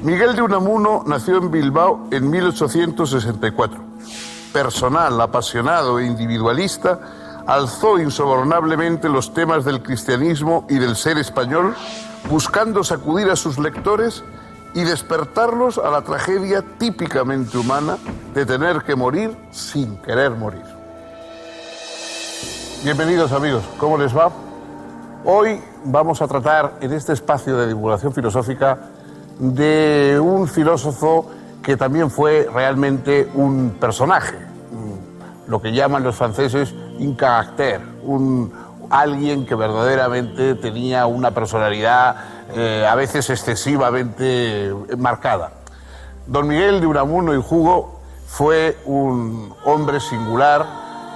Miguel de Unamuno nació en Bilbao en 1864. Personal, apasionado e individualista, alzó insobornablemente los temas del cristianismo y del ser español, buscando sacudir a sus lectores y despertarlos a la tragedia típicamente humana de tener que morir sin querer morir. Bienvenidos, amigos, ¿cómo les va? Hoy vamos a tratar en este espacio de divulgación filosófica de un filósofo que también fue realmente un personaje, lo que llaman los franceses un caractère, alguien que verdaderamente tenía una personalidad a veces excesivamente marcada. Don Miguel de Unamuno y Hugo fue un hombre singular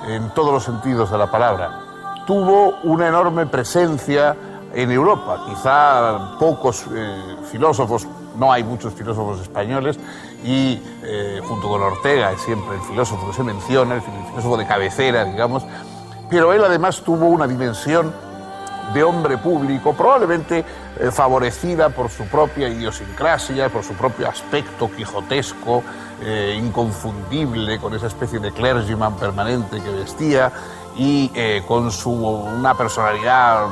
en todos los sentidos de la palabra. Tuvo una enorme presencia en Europa. Quizá pocos filósofos, no hay muchos filósofos españoles, y junto con Ortega es siempre el filósofo que se menciona, el filósofo de cabecera, digamos, pero él además tuvo una dimensión de hombre público, probablemente favorecida por su propia idiosincrasia, por su propio aspecto quijotesco, inconfundible, con esa especie de clergyman permanente que vestía, y con una personalidad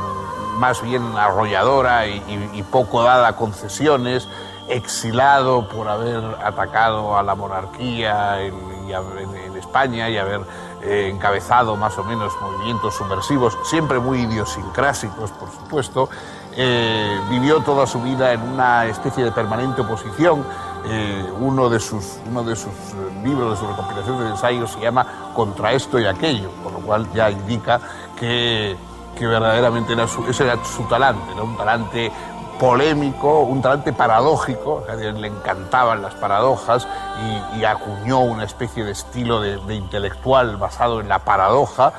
más bien arrolladora y poco dada a concesiones, exilado por haber atacado a la monarquía en España y haber encabezado más o menos movimientos subversivos, siempre muy idiosincrásicos, por supuesto. Vivió toda su vida en una especie de permanente oposición. Uno de sus libros, de sus recopilaciones de ensayos, se llama Contra esto y aquello, con lo cual ya indica que verdaderamente ese era su talante, ¿no? Un talante polémico, un talante paradójico, a él le encantaban las paradojas y acuñó una especie de estilo de intelectual basado en la paradoja.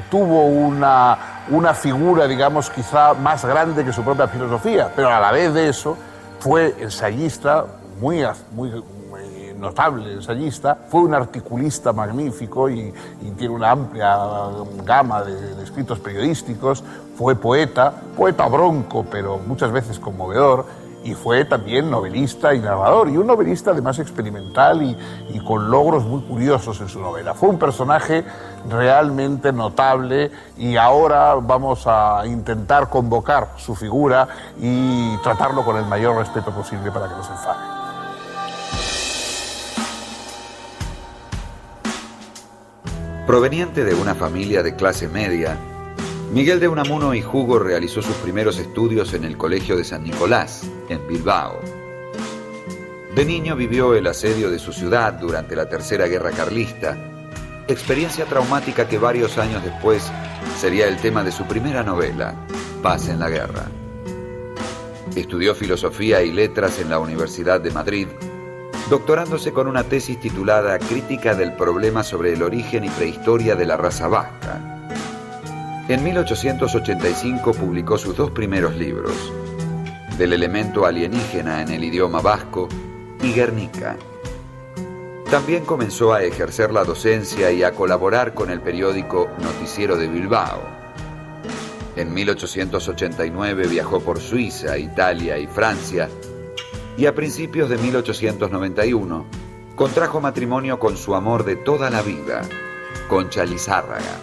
Tuvo una figura, digamos, quizá más grande que su propia filosofía, pero a la vez de eso fue ensayista, muy notable ensayista, fue un articulista magnífico y tiene una amplia gama de escritos periodísticos, fue poeta bronco, pero muchas veces conmovedor, y fue también novelista y narrador, y un novelista además experimental y con logros muy curiosos en su novela. Fue un personaje realmente notable y ahora vamos a intentar convocar su figura y tratarlo con el mayor respeto posible para que no se enfade. Proveniente de una familia de clase media, Miguel de Unamuno y Hugo realizó sus primeros estudios en el Colegio de San Nicolás, en Bilbao. De niño vivió el asedio de su ciudad durante la Tercera Guerra Carlista, experiencia traumática que varios años después sería el tema de su primera novela, Paz en la Guerra. Estudió Filosofía y Letras en la Universidad de Madrid, doctorándose con una tesis titulada Crítica del problema sobre el origen y prehistoria de la raza vasca. En 1885 publicó sus dos primeros libros, Del elemento alienígena en el idioma vasco y Guernica. También comenzó a ejercer la docencia y a colaborar con el periódico Noticiero de Bilbao. En 1889 viajó por Suiza, Italia y Francia, y a principios de 1891 contrajo matrimonio con su amor de toda la vida, Concha Lizárraga.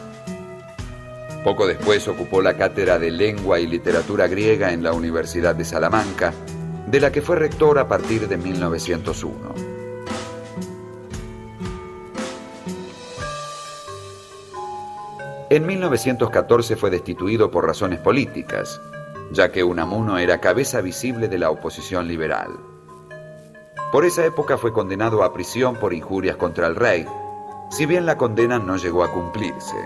Poco después ocupó la cátedra de Lengua y Literatura Griega en la Universidad de Salamanca, de la que fue rector a partir de 1901. En 1914 fue destituido por razones políticas, ya que Unamuno era cabeza visible de la oposición liberal. Por esa época fue condenado a prisión por injurias contra el rey, si bien la condena no llegó a cumplirse.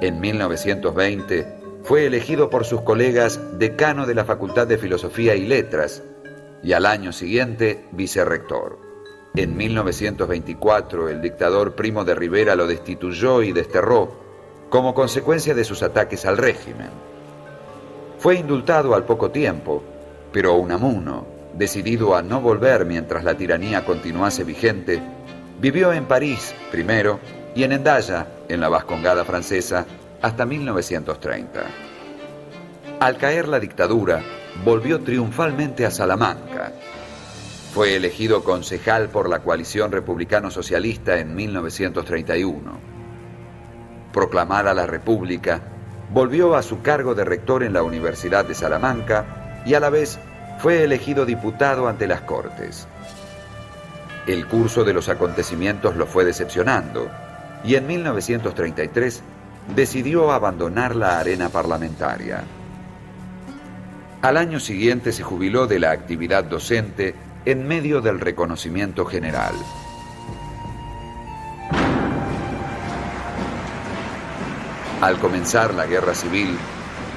En 1920 fue elegido por sus colegas decano de la Facultad de Filosofía y Letras y al año siguiente vicerrector. En 1924 el dictador Primo de Rivera lo destituyó y desterró como consecuencia de sus ataques al régimen. Fue indultado al poco tiempo, pero Unamuno, decidido a no volver mientras la tiranía continuase vigente, vivió en París primero y en Hendaya, en la Vascongada francesa, hasta 1930. Al caer la dictadura, volvió triunfalmente a Salamanca. Fue elegido concejal por la coalición republicano-socialista en 1931. Proclamada la República, volvió a su cargo de rector en la Universidad de Salamanca y a la vez fue elegido diputado ante las Cortes. El curso de los acontecimientos lo fue decepcionando y en 1933 decidió abandonar la arena parlamentaria. Al año siguiente se jubiló de la actividad docente en medio del reconocimiento general. Al comenzar la guerra civil,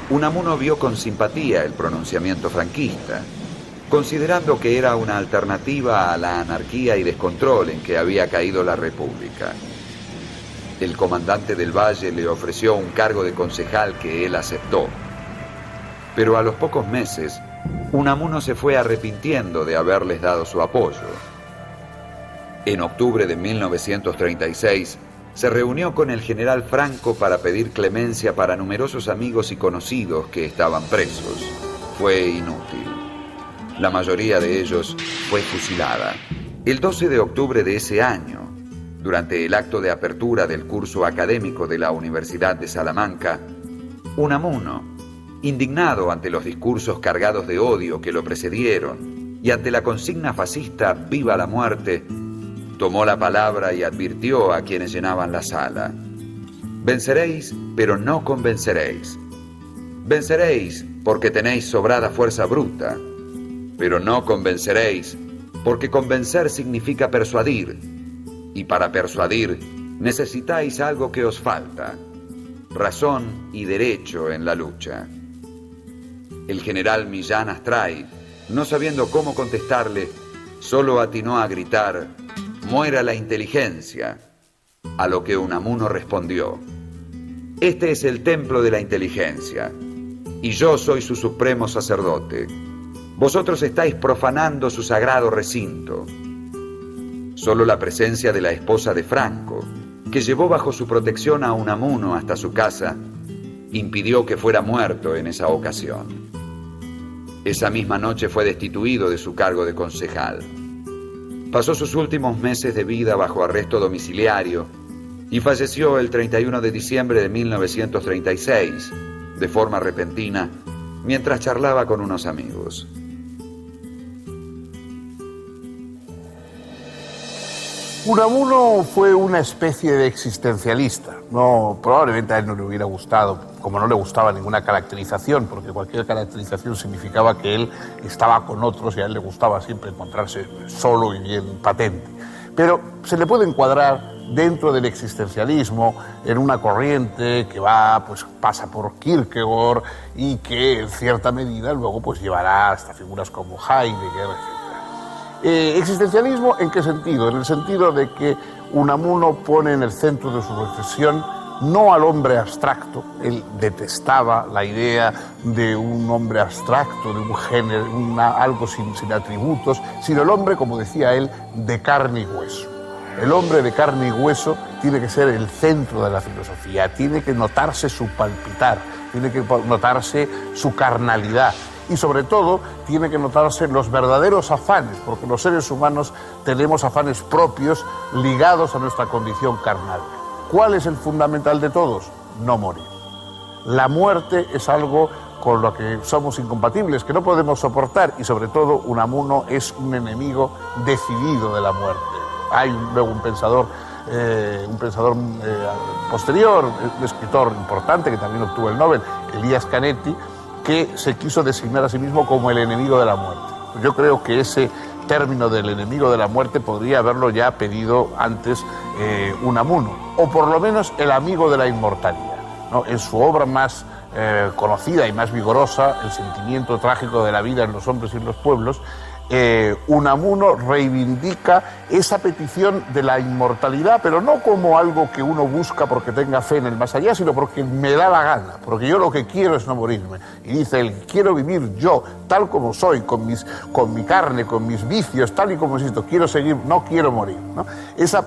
Unamuno vio con simpatía el pronunciamiento franquista, considerando que era una alternativa a la anarquía y descontrol en que había caído la República. El comandante del Valle le ofreció un cargo de concejal que él aceptó. Pero a los pocos meses, Unamuno se fue arrepintiendo de haberles dado su apoyo. En octubre de 1936, se reunió con el general Franco para pedir clemencia para numerosos amigos y conocidos que estaban presos. Fue inútil. La mayoría de ellos fue fusilada. El 12 de octubre de ese año, durante el acto de apertura del curso académico de la Universidad de Salamanca, Unamuno, indignado ante los discursos cargados de odio que lo precedieron y ante la consigna fascista «Viva la muerte», tomó la palabra y advirtió a quienes llenaban la sala: «Venceréis, pero no convenceréis. Venceréis porque tenéis sobrada fuerza bruta, pero no convenceréis porque convencer significa persuadir, y para persuadir necesitáis algo que os falta: razón y derecho en la lucha». El general Millán Astray, no sabiendo cómo contestarle, solo atinó a gritar: «¡Muera la inteligencia!», a lo que Unamuno respondió: «Este es el templo de la inteligencia, y yo soy su supremo sacerdote. Vosotros estáis profanando su sagrado recinto». Solo la presencia de la esposa de Franco, que llevó bajo su protección a Unamuno hasta su casa, impidió que fuera muerto en esa ocasión. Esa misma noche fue destituido de su cargo de concejal. Pasó sus últimos meses de vida bajo arresto domiciliario y falleció el 31 de diciembre de 1936, de forma repentina, mientras charlaba con unos amigos. Unamuno fue una especie de existencialista. No, probablemente a él no le hubiera gustado, como no le gustaba ninguna caracterización, porque cualquier caracterización significaba que él estaba con otros y a él le gustaba siempre encontrarse solo y bien patente. Pero se le puede encuadrar dentro del existencialismo en una corriente que pasa por Kierkegaard y que en cierta medida luego llevará hasta figuras como Heidegger, etc. ¿Existencialismo en qué sentido? En el sentido de que Unamuno pone en el centro de su reflexión no al hombre abstracto. Él detestaba la idea de un hombre abstracto, de un género, algo sin atributos, sino el hombre, como decía él, de carne y hueso. El hombre de carne y hueso tiene que ser el centro de la filosofía, tiene que notarse su palpitar, tiene que notarse su carnalidad. Y sobre todo tiene que notarse los verdaderos afanes, porque los seres humanos tenemos afanes propios ligados a nuestra condición carnal. ¿Cuál es el fundamental de todos? No morir. La muerte es algo con lo que somos incompatibles, que no podemos soportar, y sobre todo Unamuno es un enemigo decidido de la muerte. Hay luego un pensador posterior, un escritor importante que también obtuvo el Nobel, Elías Canetti, que se quiso designar a sí mismo como el enemigo de la muerte. Yo creo que ese término del enemigo de la muerte podría haberlo ya pedido antes Unamuno, o por lo menos el amigo de la inmortalidad, ¿no? En su obra más conocida y más vigorosa, El sentimiento trágico de la vida en los hombres y en los pueblos, Unamuno reivindica esa petición de la inmortalidad, pero no como algo que uno busca porque tenga fe en el más allá, sino porque me da la gana, porque yo lo que quiero es no morirme. Y dice él: quiero vivir yo tal como soy, con mi carne, con mis vicios, tal y como existo, quiero seguir, no quiero morir, ¿no? Esa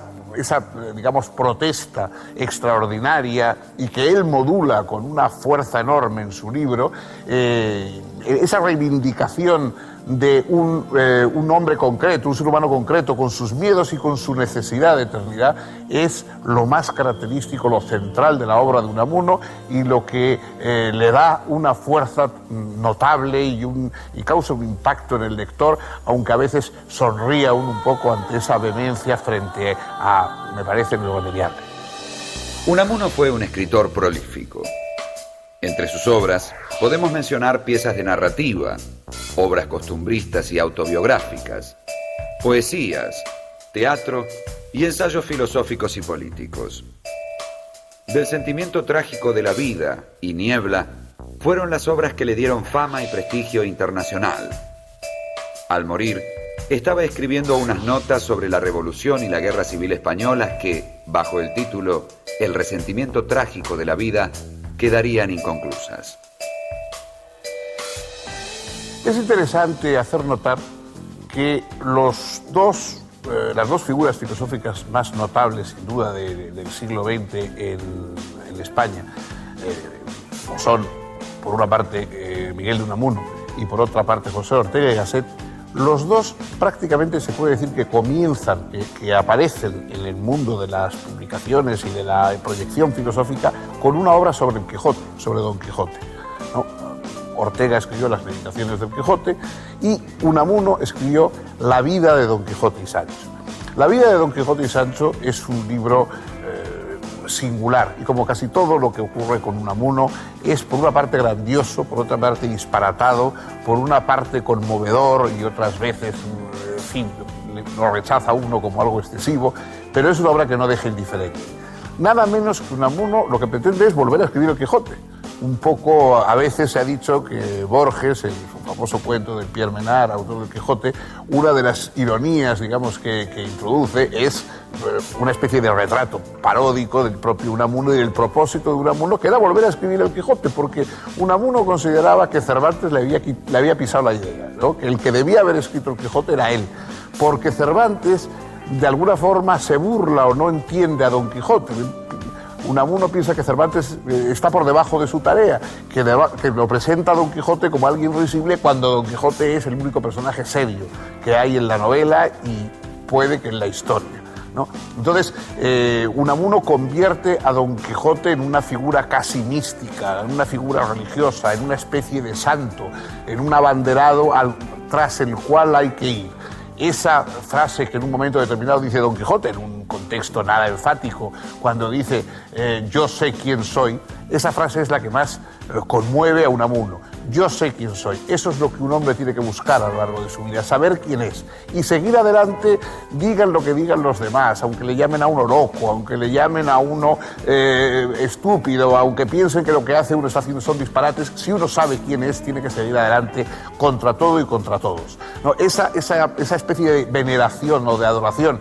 digamos, protesta extraordinaria y que él modula con una fuerza enorme en su libro, esa reivindicación de un hombre concreto, un ser humano concreto, con sus miedos y con su necesidad de eternidad, es lo más característico, lo central de la obra de Unamuno y lo que le da una fuerza notable y causa un impacto en el lector, aunque a veces sonría un poco ante esa vehemencia frente a, me parece, lo material. Unamuno fue un escritor prolífico. Entre sus obras podemos mencionar piezas de narrativa, obras costumbristas y autobiográficas, poesías, teatro y ensayos filosóficos y políticos. Del sentimiento trágico de la vida y Niebla fueron las obras que le dieron fama y prestigio internacional. Al morir, estaba escribiendo unas notas sobre la Revolución y la Guerra Civil Españolas que, bajo el título El resentimiento trágico de la vida, quedarían inconclusas. Es interesante hacer notar que las dos figuras filosóficas más notables, sin duda, del siglo XX en España, son, por una parte, Miguel de Unamuno y por otra parte, José Ortega y Gasset. Los dos prácticamente se puede decir que comienzan, que aparecen en el mundo de las publicaciones y de la proyección filosófica con una obra sobre el Quijote, sobre Don Quijote, ¿no? Ortega escribió Las Meditaciones del Quijote y Unamuno escribió La vida de Don Quijote y Sancho. La vida de Don Quijote y Sancho es un libro singular y, como casi todo lo que ocurre con Unamuno, es por una parte grandioso, por otra parte disparatado, por una parte conmovedor y otras veces, en fin, lo rechaza uno como algo excesivo, pero es una obra que no deja indiferente. Nada menos que Unamuno lo que pretende es volver a escribir el Quijote. Un poco, a veces se ha dicho que Borges, en su famoso cuento de Pierre Menard, autor del Quijote, una de las ironías, digamos, que introduce es una especie de retrato paródico del propio Unamuno y del propósito de Unamuno, que era volver a escribir el Quijote, porque Unamuno consideraba que Cervantes le había pisado la idea, ¿no? Que el que debía haber escrito el Quijote era él, porque Cervantes, de alguna forma, se burla o no entiende a Don Quijote. Unamuno piensa que Cervantes está por debajo de su tarea, que lo presenta a Don Quijote como alguien risible cuando Don Quijote es el único personaje serio que hay en la novela y puede que en la historia, ¿no? Entonces, Unamuno convierte a Don Quijote en una figura casi mística, en una figura religiosa, en una especie de santo, en un abanderado tras el cual hay que ir. Esa frase que en un momento determinado dice Don Quijote, en un contexto nada enfático, cuando dice yo sé quién soy, esa frase es la que más conmueve a Unamuno. Yo sé quién soy. Eso es lo que un hombre tiene que buscar a lo largo de su vida, saber quién es. Y seguir adelante, digan lo que digan los demás, aunque le llamen a uno loco, aunque le llamen a uno estúpido, aunque piensen que lo que hace uno está haciendo son disparates, si uno sabe quién es, tiene que seguir adelante contra todo y contra todos, ¿no? Esa especie de veneración o de adoración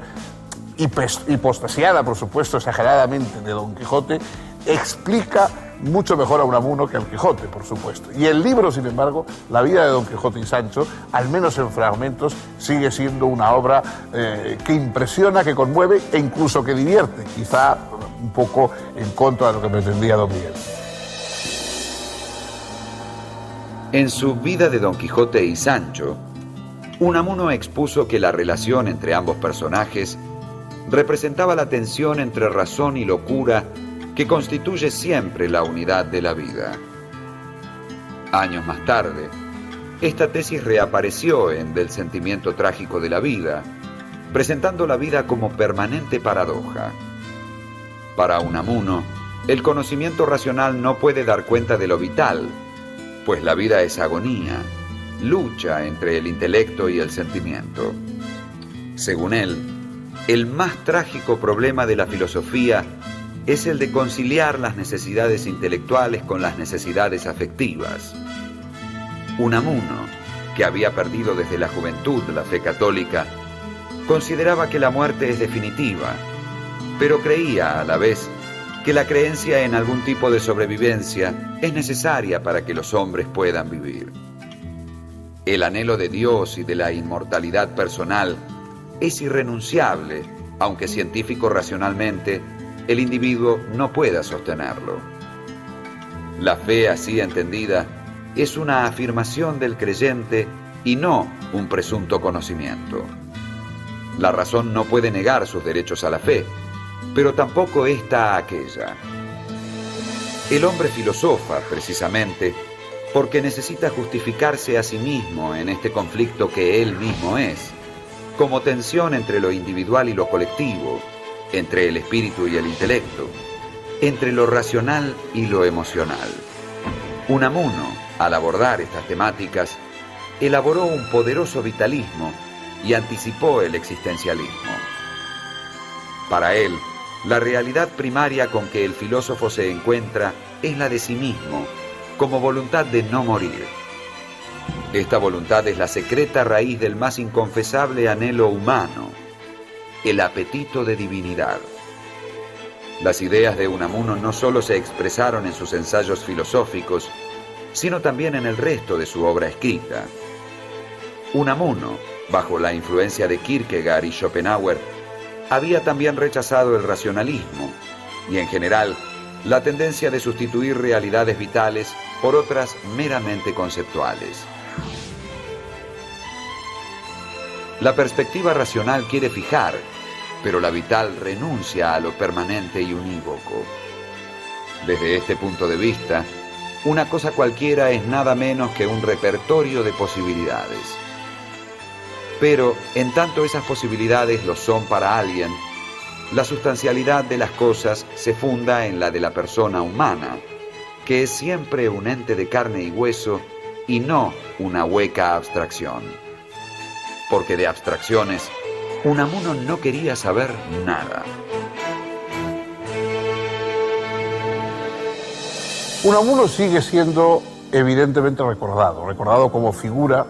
hipostasiada, por supuesto, exageradamente, de Don Quijote, explica mucho mejor a Unamuno que al Quijote, por supuesto. Y el libro, sin embargo, La vida de Don Quijote y Sancho, al menos en fragmentos, sigue siendo una obra que impresiona, que conmueve e incluso que divierte, quizá un poco en contra de lo que pretendía Don Miguel. En su Vida de Don Quijote y Sancho, Unamuno expuso que la relación entre ambos personajes representaba la tensión entre razón y locura que constituye siempre la unidad de la vida. Años más tarde, esta tesis reapareció en Del sentimiento trágico de la vida, presentando la vida como permanente paradoja. Para Unamuno, el conocimiento racional no puede dar cuenta de lo vital, pues la vida es agonía, lucha entre el intelecto y el sentimiento. Según él, el más trágico problema de la filosofía es el de conciliar las necesidades intelectuales con las necesidades afectivas. Unamuno, que había perdido desde la juventud la fe católica, consideraba que la muerte es definitiva, pero creía a la vez que la creencia en algún tipo de sobrevivencia es necesaria para que los hombres puedan vivir. El anhelo de Dios y de la inmortalidad personal es irrenunciable aunque científico racionalmente, el individuo no pueda sostenerlo. La fe así entendida es una afirmación del creyente y no un presunto conocimiento. La razón no puede negar sus derechos a la fe, pero tampoco esta a aquella. El hombre filosofa, precisamente, porque necesita justificarse a sí mismo en este conflicto que él mismo es, como tensión entre lo individual y lo colectivo, entre el espíritu y el intelecto, entre lo racional y lo emocional. Unamuno, al abordar estas temáticas, elaboró un poderoso vitalismo y anticipó el existencialismo. Para él, la realidad primaria con que el filósofo se encuentra es la de sí mismo, como voluntad de no morir. Esta voluntad es la secreta raíz del más inconfesable anhelo humano, el apetito de divinidad. Las ideas de Unamuno no solo se expresaron en sus ensayos filosóficos, sino también en el resto de su obra escrita. Unamuno, bajo la influencia de Kierkegaard y Schopenhauer, había también rechazado el racionalismo y, en general, la tendencia de sustituir realidades vitales por otras meramente conceptuales. La perspectiva racional quiere fijar, pero la vital renuncia a lo permanente y unívoco. Desde este punto de vista, una cosa cualquiera es nada menos que un repertorio de posibilidades. Pero, en tanto esas posibilidades lo son para alguien, la sustancialidad de las cosas se funda en la de la persona humana, que es siempre un ente de carne y hueso y no una hueca abstracción. Porque de abstracciones, Unamuno no quería saber nada. Unamuno sigue siendo evidentemente recordado como figura,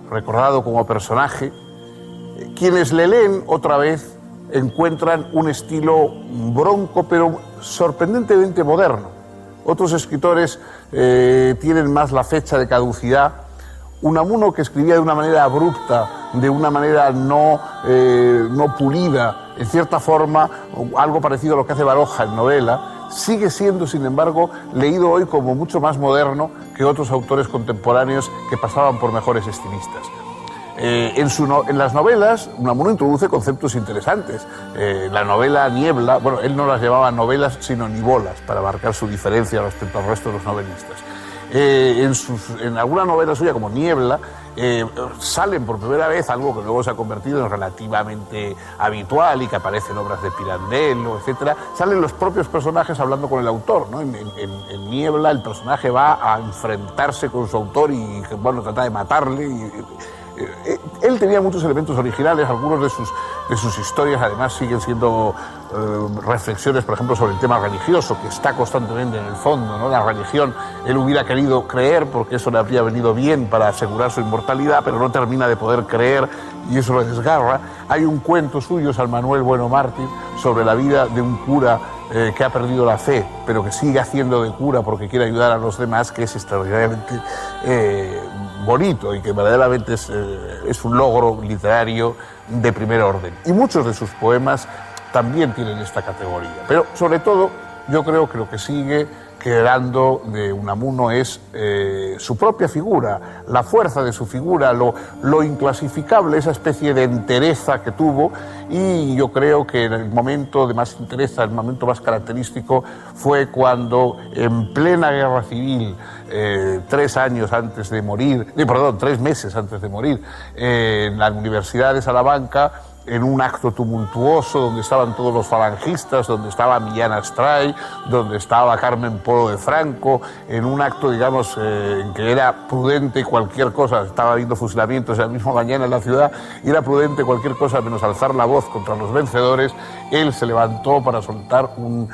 recordado como personaje. Quienes le leen otra vez encuentran un estilo bronco, pero sorprendentemente moderno. Otros escritores tienen más la fecha de caducidad. Unamuno, que escribía de una manera abrupta, de una manera no pulida, en cierta forma, algo parecido a lo que hace Baroja en novela, sigue siendo, sin embargo, leído hoy como mucho más moderno que otros autores contemporáneos que pasaban por mejores estilistas. En las novelas, Unamuno introduce conceptos interesantes. La novela Niebla, bueno, él no las llamaba novelas, sino nivolas, para marcar su diferencia respecto al resto de los novelistas. En alguna novela suya, como Niebla, salen por primera vez algo que luego se ha convertido en relativamente habitual y que aparece en obras de Pirandello, etc. Salen los propios personajes hablando con el autor, ¿no? En Niebla el personaje va a enfrentarse con su autor y, bueno, trata de matarle. Él tenía muchos elementos originales, algunos de sus historias además siguen siendo reflexiones, por ejemplo, sobre el tema religioso, que está constantemente en el fondo, ¿no? La religión, él hubiera querido creer porque eso le habría venido bien para asegurar su inmortalidad, pero no termina de poder creer y eso lo desgarra. Hay un cuento suyo, San Manuel Bueno Mártir, sobre la vida de un cura que ha perdido la fe, pero que sigue haciendo de cura porque quiere ayudar a los demás, que es extraordinariamente bonito y que verdaderamente es un logro literario de primer orden. Y muchos de sus poemas también tienen esta categoría. Pero, sobre todo, yo creo que lo que sigue quedando de Unamuno es su propia figura, la fuerza de su figura, lo inclasificable, esa especie de entereza que tuvo, y yo creo que en el momento de más entereza, el momento más característico, fue cuando en plena guerra civil, 3 meses antes de morir, en la Universidad de Salamanca, en un acto tumultuoso donde estaban todos los falangistas, donde estaba Millán Astray, donde estaba Carmen Polo de Franco, en un acto, digamos, en que era prudente cualquier cosa, estaba habiendo fusilamientos la misma mañana en la ciudad, y era prudente cualquier cosa menos alzar la voz contra los vencedores. Él se levantó para soltar un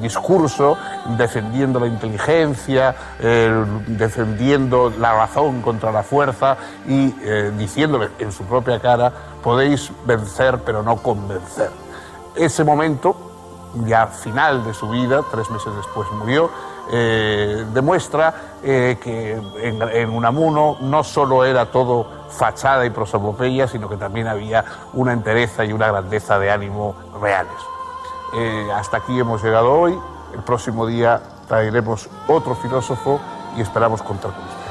discurso defendiendo la inteligencia, defendiendo la razón contra la fuerza y diciéndole en su propia cara: podéis vencer pero no convencer. Ese momento, ya final de su vida, 3 meses después murió, demuestra que en Unamuno no solo era todo fachada y prosopopeya, sino que también había una entereza y una grandeza de ánimo reales. Hasta aquí hemos llegado hoy. El próximo día traeremos otro filósofo y esperamos contar con usted.